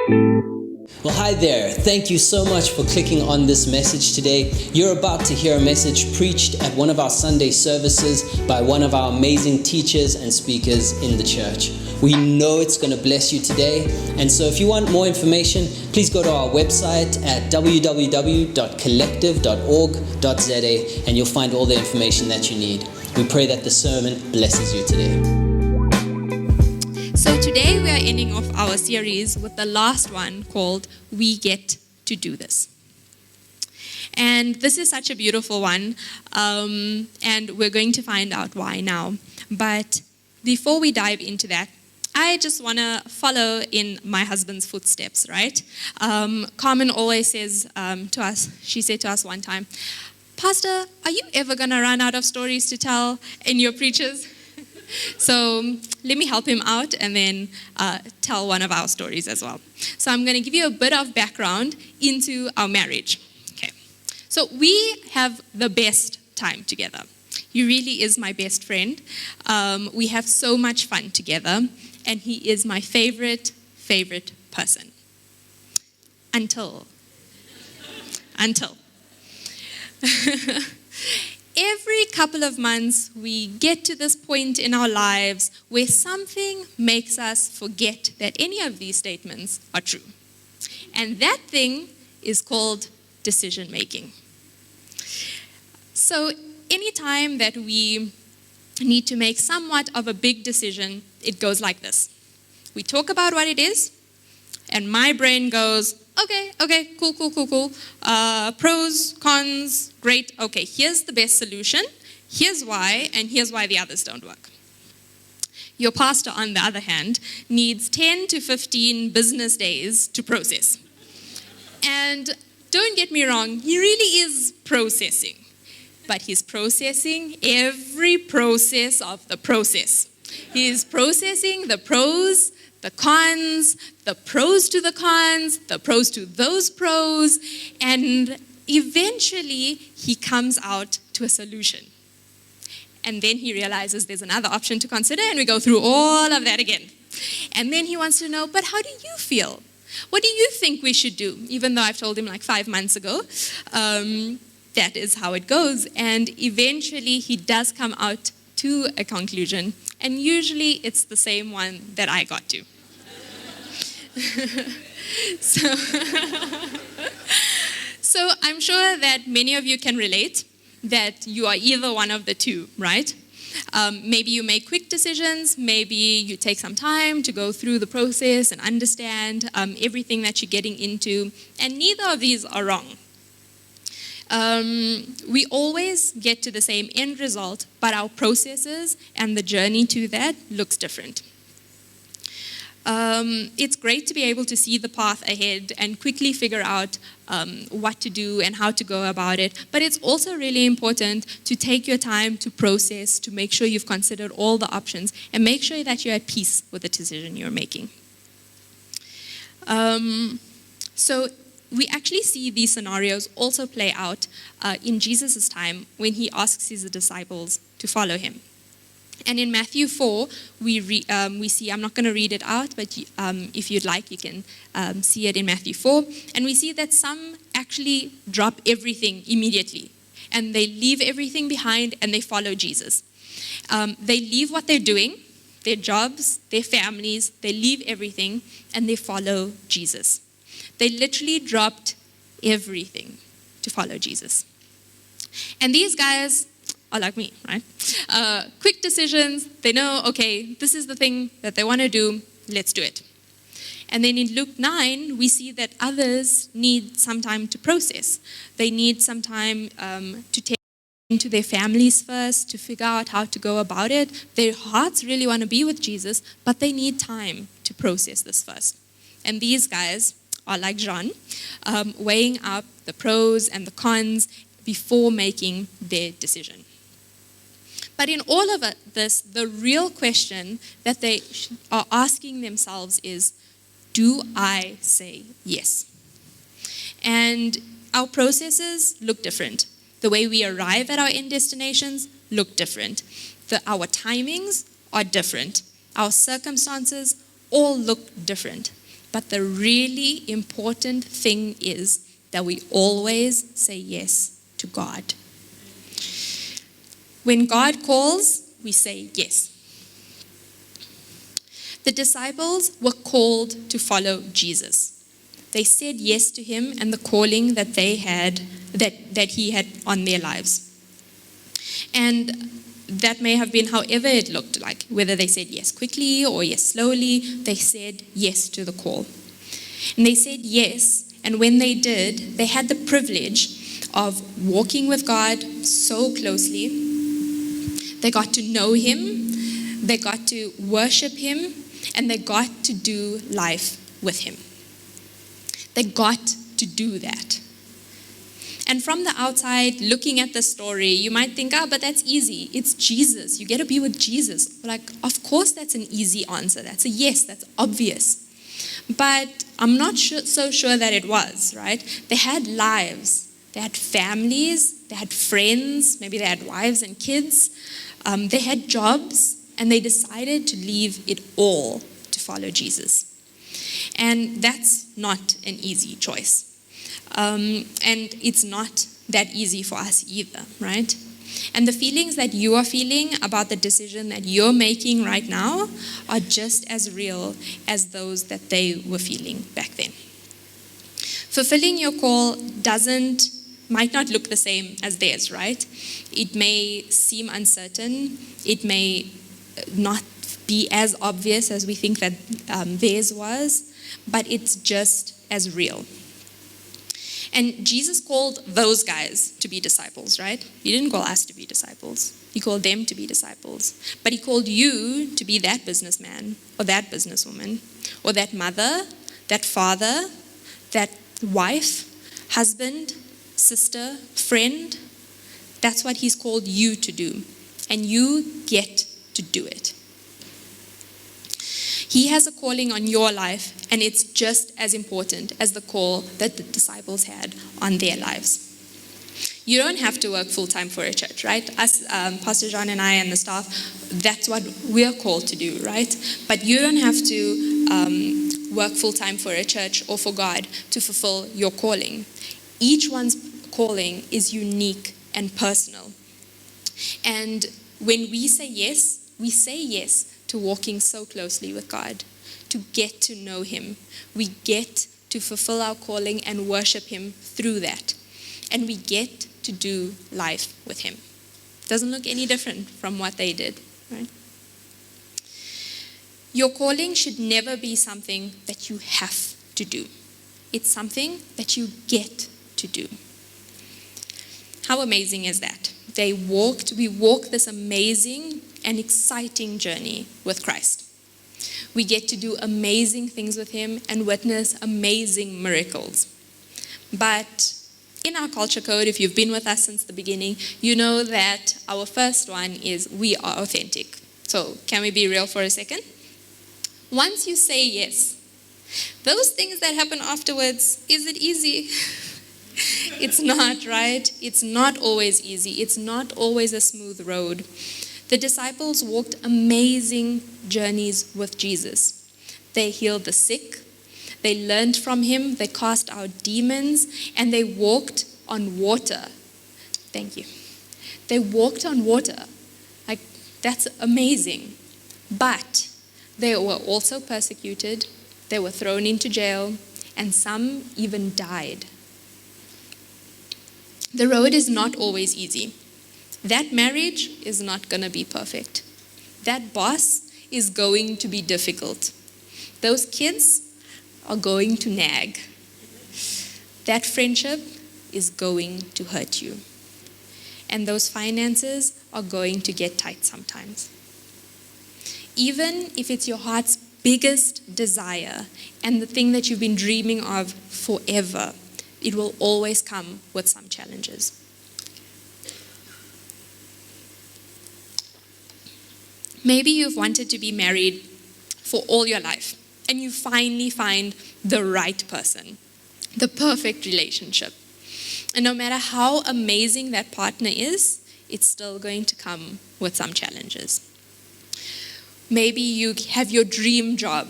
Well, hi there. Thank you so much for clicking on this message today. You're about to hear a message preached at one of our Sunday services by one of our amazing teachers and speakers in the church. We know it's going to bless you today. And so if you want more information, please go to our website at www.collective.org.za and you'll find all the information that you need. We pray that the sermon blesses you today. So today we are ending off our series with the last one called We Get to Do This. And this is such a beautiful one, and we're going to find out why now. But before we dive into that, I just want to follow in my husband's footsteps, right? Carmen always says to us, she said to us one time, "Pastor, are you ever going to run out of stories to tell in your preachers?" So let me help him out and then tell one of our stories as well. So I'm going to give you a bit of background into our marriage. Okay. So we have the best time together. He really is my best friend. We have so much fun together, and he is my favorite person. Until. Every couple of months, we get to this point in our lives where something makes us forget that any of these statements are true. And that thing is called decision making. So anytime that we need to make somewhat of a big decision, it goes like this. We talk about what it is, and my brain goes, okay, cool. Pros, cons, great. Okay, here's the best solution. Here's why, and here's why the others don't work. Your pastor, on the other hand, needs 10 to 15 business days to process. And don't get me wrong, he really is processing. But he's processing every process of the process. He's processing the pros, the cons, the pros to the cons, the pros to those pros, and eventually he comes out to a solution. And then he realizes there's another option to consider, and we go through all of that again. And then he wants to know, but how do you feel? What do you think we should do? Even though I've told him like 5 months ago, that is how it goes. And eventually he does come out to a conclusion, and usually it's the same one that I got to. So I'm sure that many of you can relate that you are either one of the two, right? Maybe you make quick decisions, maybe you take some time to go through the process and understand everything that you're getting into, and neither of these are wrong. We always get to the same end result, but our processes and the journey to that looks different. It's great to be able to see the path ahead and quickly figure out what to do and how to go about it. But it's also really important to take your time to process, to make sure you've considered all the options, and make sure that you're at peace with the decision you're making. So we actually see these scenarios also play out in Jesus' time when he asks his disciples to follow him. And in Matthew 4, we see, I'm not going to read it out, but if you'd like, you can see it in Matthew 4. And we see that some actually drop everything immediately. And they leave everything behind and they follow Jesus. They leave what they're doing, their jobs, their families, they leave everything and they follow Jesus. They literally dropped everything to follow Jesus. And these guys are like me, right? Quick decisions. They know, okay, this is the thing that they want to do. Let's do it. And then in Luke 9, we see that others need some time to process. They need some time to take into their families first, to figure out how to go about it. Their hearts really want to be with Jesus, but they need time to process this first. And these guys are like Jean, weighing up the pros and the cons before making their decision. But in all of this, the real question that they are asking themselves is, do I say yes? And our processes look different. The way we arrive at our end destinations look different. Our timings are different. Our circumstances all look different. But the really important thing is that we always say yes to God. When God calls, we say yes. The disciples were called to follow Jesus. They said yes to him and the calling that they had, that he had on their lives. And that may have been however it looked like, whether they said yes quickly or yes slowly, they said yes to the call. And they said yes, and when they did, they had the privilege of walking with God so closely. They got to know him, they got to worship him, and they got to do life with him. They got to do that. And from the outside, looking at the story, you might think, but that's easy. It's Jesus. You get to be with Jesus. Like, of course that's an easy answer. That's a yes. That's obvious. But I'm not so sure that it was, right? They had lives. They had families. They had friends. Maybe they had wives and kids. They had jobs. And they decided to leave it all to follow Jesus. And that's not an easy choice. And it's not that easy for us either, right? And the feelings that you are feeling about the decision that you're making right now are just as real as those that they were feeling back then. Fulfilling your call might not look the same as theirs, right? It may seem uncertain. It may not be as obvious as we think that theirs was, but it's just as real. And Jesus called those guys to be disciples, right? He didn't call us to be disciples. He called them to be disciples. But he called you to be that businessman or that businesswoman or that mother, that father, that wife, husband, sister, friend. That's what he's called you to do. And you get to do it. He has a calling on your life, and it's just as important as the call that the disciples had on their lives. You don't have to work full-time for a church, right? Us, Pastor John and I and the staff, that's what we're called to do, right? But you don't have to work full-time for a church or for God to fulfill your calling. Each one's calling is unique and personal. And when we say yes to walking so closely with God, to get to know him. We get to fulfill our calling and worship him through that. And we get to do life with him. Doesn't look any different from what they did, right? Your calling should never be something that you have to do. It's something that you get to do. How amazing is that? We walk this amazing and exciting journey with Christ. We get to do amazing things with him and witness amazing miracles. But in our culture code, if you've been with us since the beginning, you know that our first one is we are authentic. So can we be real for a second? Once you say yes, those things that happen afterwards, is it easy? It's not, right? It's not always easy. It's not always a smooth road. The disciples walked amazing journeys with Jesus. They healed the sick. They learned from him. They cast out demons. And they walked on water. Thank you. They walked on water. Like, that's amazing. But they were also persecuted. They were thrown into jail. And some even died. The road is not always easy. That marriage is not going to be perfect. That boss is going to be difficult. Those kids are going to nag. That friendship is going to hurt you. And those finances are going to get tight sometimes. Even if it's your heart's biggest desire and the thing that you've been dreaming of forever, it will always come with some challenges. Maybe you've wanted to be married for all your life, and you finally find the right person, the perfect relationship. And no matter how amazing that partner is, it's still going to come with some challenges. Maybe you have your dream job,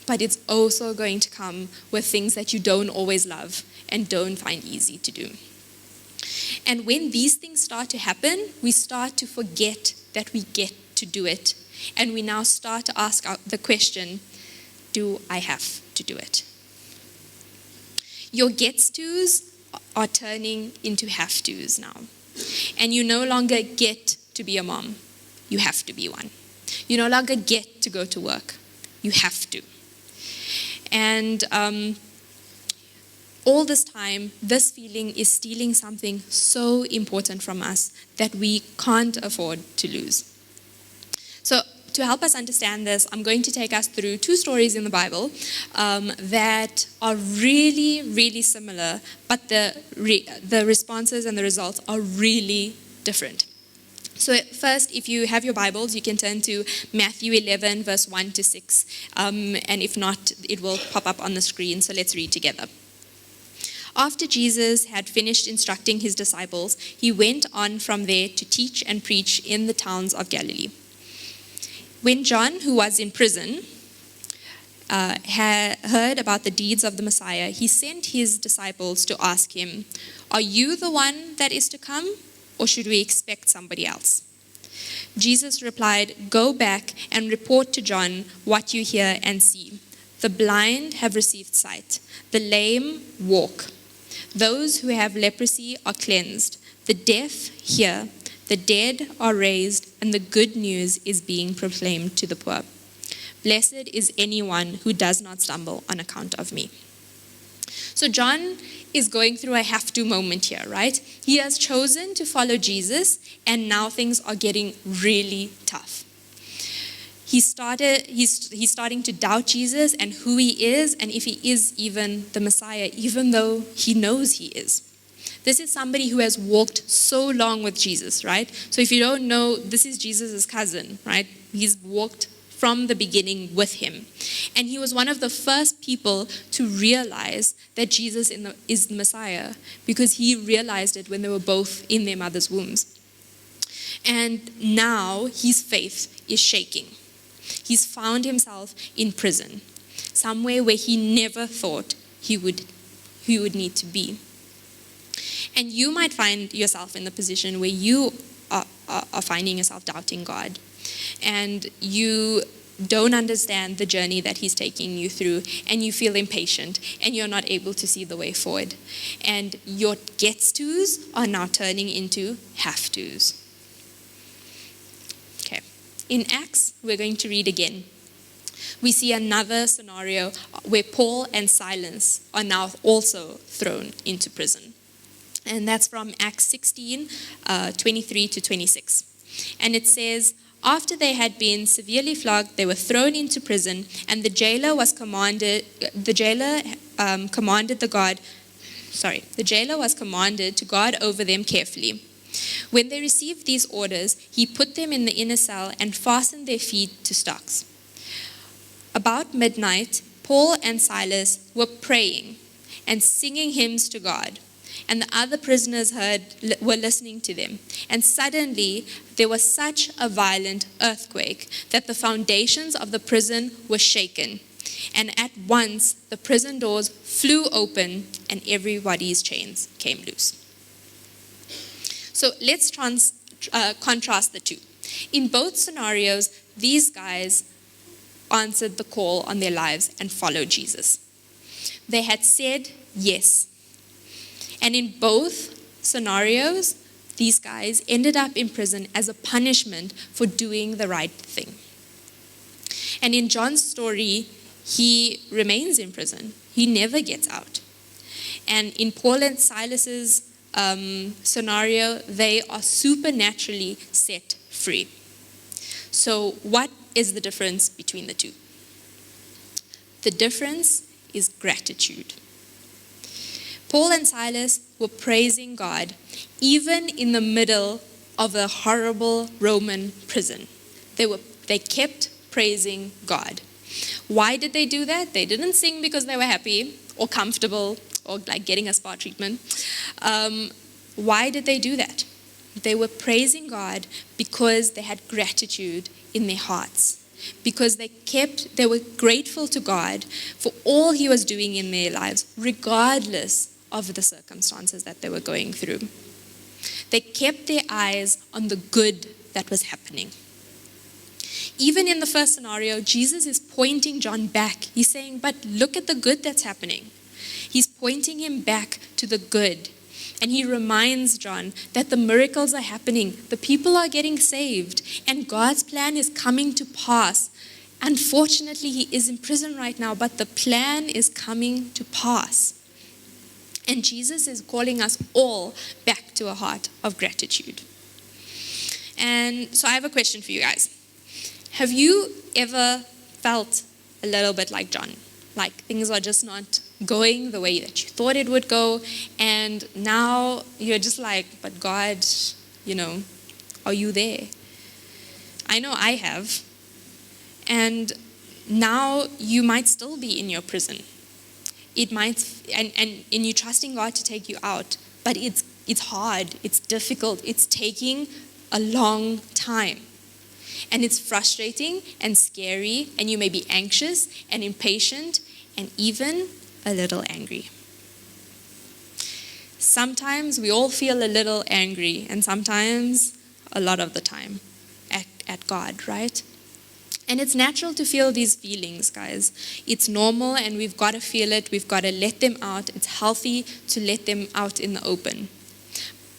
but it's also going to come with things that you don't always love and don't find easy to do. And when these things start to happen, we start to forget that we get to do it. And we now start to ask the question, do I have to do it? Your gets tos are turning into have tos now. And you no longer get to be a mom. You have to be one. You no longer get to go to work. You have to. And all this time, this feeling is stealing something so important from us that we can't afford to lose. So to help us understand this, I'm going to take us through two stories in the Bible that are really, really similar, but the responses and the results are really different. So first, if you have your Bibles, you can turn to Matthew 11, verse 1 to 6. And if not, it will pop up on the screen. So let's read together. After Jesus had finished instructing his disciples, he went on from there to teach and preach in the towns of Galilee. When John, who was in prison, had heard about the deeds of the Messiah, he sent his disciples to ask him, "Are you the one that is to come, or should we expect somebody else?" Jesus replied, "Go back and report to John what you hear and see. The blind have received sight, the lame walk. Those who have leprosy are cleansed, the deaf hear, the dead are raised, and the good news is being proclaimed to the poor. Blessed is anyone who does not stumble on account of me." So John is going through a have-to moment here, right? He has chosen to follow Jesus, and now things are getting really tough. He's starting to doubt Jesus and who he is, and if he is even the Messiah, even though he knows he is. This is somebody who has walked so long with Jesus, right? So if you don't know, this is Jesus' cousin, right? He's walked from the beginning with him. And he was one of the first people to realize that Jesus is the Messiah, because he realized it when they were both in their mother's wombs. And now his faith is shaking. He's found himself in prison, somewhere where he never thought he would need to be. And you might find yourself in the position where you are finding yourself doubting God. And you don't understand the journey that he's taking you through, and you feel impatient, and you're not able to see the way forward. And your gets-tos are now turning into have-tos. Okay. In Acts, we're going to read again. We see another scenario where Paul and Silas are now also thrown into prison. And that's from Acts 16, 23 to 26. And it says, "After they had been severely flogged, they were thrown into prison, and the jailer was commanded to guard over them carefully. When they received these orders, he put them in the inner cell and fastened their feet to stocks. About midnight, Paul and Silas were praying and singing hymns to God, and the other prisoners were listening to them. And suddenly there was such a violent earthquake that the foundations of the prison were shaken. And at once the prison doors flew open and everybody's chains came loose." So let's contrast the two. In both scenarios, these guys answered the call on their lives and followed Jesus. They had said yes. And in both scenarios, these guys ended up in prison as a punishment for doing the right thing. And in John's story, he remains in prison. He never gets out. And in Paul and Silas's scenario, they are supernaturally set free. So what is the difference between the two? The difference is gratitude. Paul and Silas were praising God even in the middle of a horrible Roman prison. They kept praising God. Why did they do that? They didn't sing because they were happy or comfortable or like getting a spa treatment. Why did they do that? They were praising God because they had gratitude in their hearts. because they were grateful to God for all he was doing in their lives, regardless of the circumstances that they were going through. They kept their eyes on the good that was happening. Even in the first scenario, Jesus is pointing John back. He's saying, but look at the good that's happening. He's pointing him back to the good. And he reminds John that the miracles are happening. The people are getting saved. And God's plan is coming to pass. Unfortunately, he is in prison right now, but the plan is coming to pass. And Jesus is calling us all back to a heart of gratitude. And so I have a question for you guys. Have you ever felt a little bit like John? Like things are just not going the way that you thought it would go, and now you're just like, but God, are you there? I know I have. And now you might still be in your prison. It might, and you trusting God to take you out, but it's hard, it's difficult, it's taking a long time. And it's frustrating and scary, and you may be anxious and impatient and even a little angry. Sometimes we all feel a little angry, and sometimes a lot of the time at God, right? And it's natural to feel these feelings, guys. It's normal, and we've got to feel it. We've got to let them out. It's healthy to let them out in the open.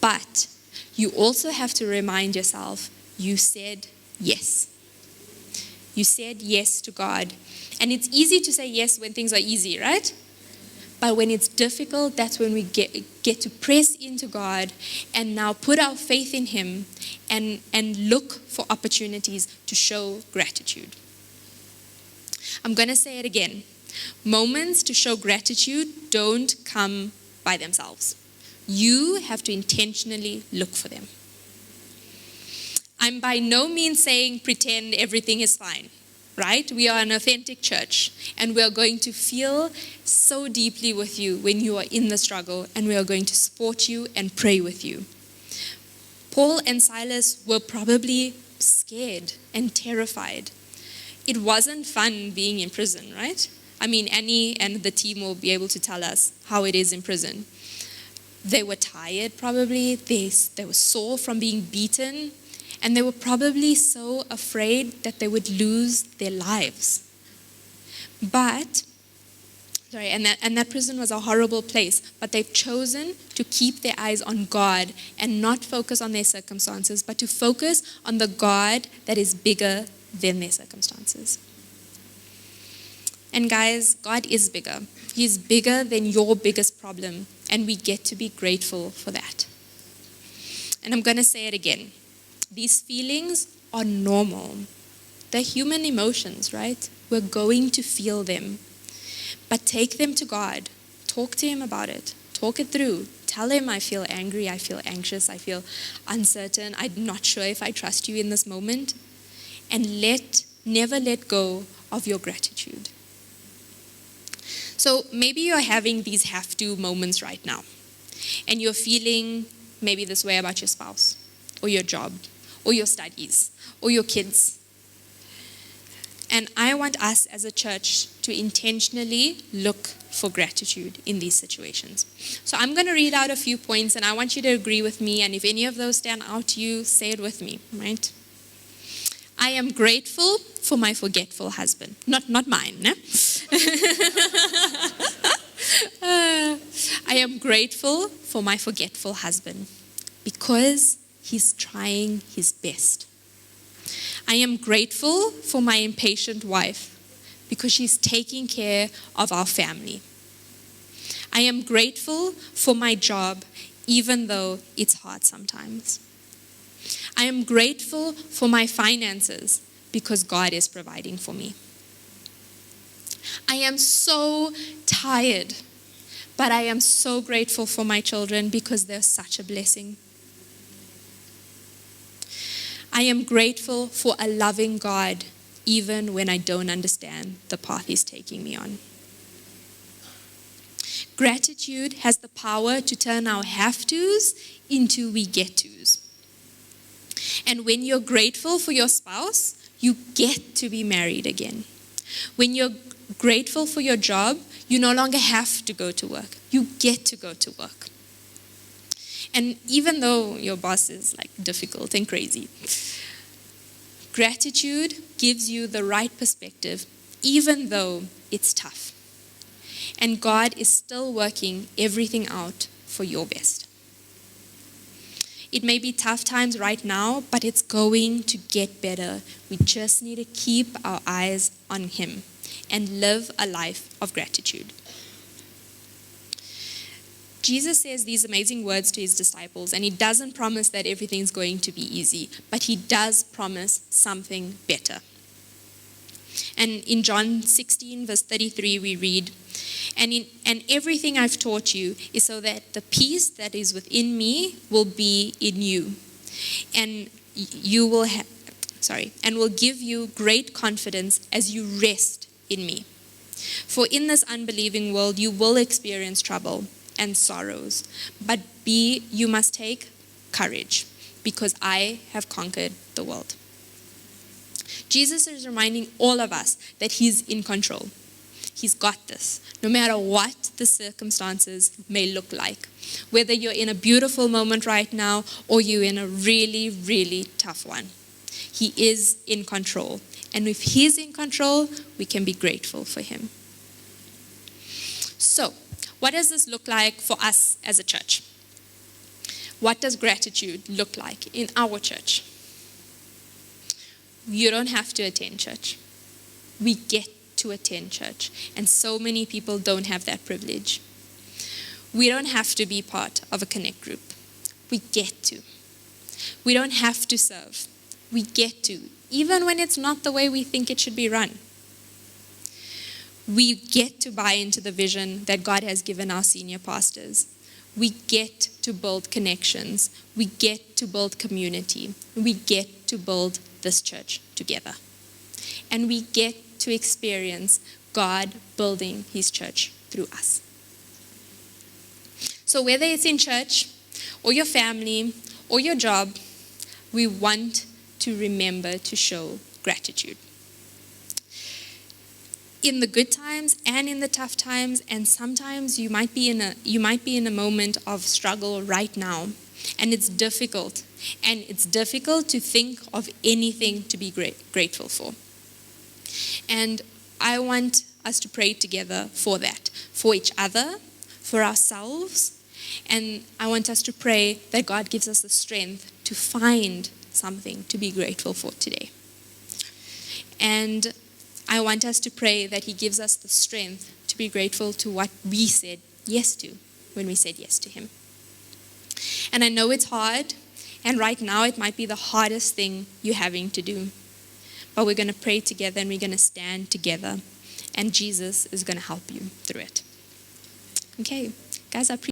But you also have to remind yourself, you said yes. You said yes to God. And it's easy to say yes when things are easy, right? But when it's difficult, that's when we get to press into God and now put our faith in him and look for opportunities to show gratitude. I'm going to say it again. Moments to show gratitude don't come by themselves. You have to intentionally look for them. I'm by no means saying pretend everything is fine, right? We are an authentic church, and we are going to feel so deeply with you when you are in the struggle, and we are going to support you and pray with you. Paul and Silas were probably scared and terrified. It wasn't fun being in prison, right? I mean, Annie and the team will be able to tell us how it is in prison. They were tired probably, they were sore from being beaten, and they were probably so afraid that they would lose their lives. And that prison was a horrible place, but they've chosen to keep their eyes on God and not focus on their circumstances, but to focus on the God that is bigger than their circumstances. And guys, God is bigger. He's bigger than your biggest problem, and we get to be grateful for that. And I'm going to say it again. These feelings are normal. They're human emotions, right? We're going to feel them. But take them to God. Talk to him about it. Talk it through. Tell him, I feel angry, I feel anxious, I feel uncertain. I'm not sure if I trust you in this moment. And never let go of your gratitude. So maybe you're having these have-to moments right now. And you're feeling maybe this way about your spouse, or your job, or your studies, or your kids. And I want us as a church to intentionally look for gratitude in these situations. So I'm going to read out a few points, and I want you to agree with me. And if any of those stand out to you, say it with me, right? I am grateful for my forgetful husband. Not mine, ne? I am grateful for my forgetful husband because he's trying his best. I am grateful for my impatient wife because she's taking care of our family. I am grateful for my job even though it's hard sometimes. I am grateful for my finances because God is providing for me. I am so tired, but I am so grateful for my children because they're such a blessing. I am grateful for a loving God even when I don't understand the path he's taking me on. Gratitude has the power to turn our have-tos into we get-tos. And when you're grateful for your spouse, you get to be married again. When you're grateful for your job, you no longer have to go to work. You get to go to work. And even though your boss is like difficult and crazy, gratitude gives you the right perspective, even though it's tough. And God is still working everything out for your best. It may be tough times right now, but it's going to get better. We just need to keep our eyes on Him and live a life of gratitude. Jesus says these amazing words to His disciples, and He doesn't promise that everything's going to be easy, but He does promise something better. And in John 16, verse 33, we read, And everything I've taught you is so that the peace that is within me will be in you, and you will and will give you great confidence as you rest in me. For in this unbelieving world you will experience trouble and sorrows, but you must take courage, because I have conquered the world. Jesus is reminding all of us that He's in control. He's got this, no matter what the circumstances may look like. Whether you're in a beautiful moment right now or you're in a really, really tough one, He is in control. And if He's in control, we can be grateful for Him. So, what does this look like for us as a church? What does gratitude look like in our church? You don't have to attend church. We get to attend church, and so many people don't have that privilege. We don't have to be part of a connect group. We get to. We don't have to serve. We get to, even when it's not the way we think it should be run. We get to buy into the vision that God has given our senior pastors. We get to build connections. We get to build community. We get to build this church together. And we get to experience God building His church through us. So whether it's in church or your family or your job, we want to remember to show gratitude. In the good times and in the tough times, and sometimes you might be in a moment of struggle right now, and it's difficult. And it's difficult to think of anything to be grateful for. And I want us to pray together for that, for each other, for ourselves. And I want us to pray that God gives us the strength to find something to be grateful for today. And I want us to pray that He gives us the strength to be grateful to what we said yes to when we said yes to Him. And I know it's hard, and right now it might be the hardest thing you're having to do. But we're going to pray together, and we're going to stand together, and Jesus is going to help you through it. Okay, guys, I appreciate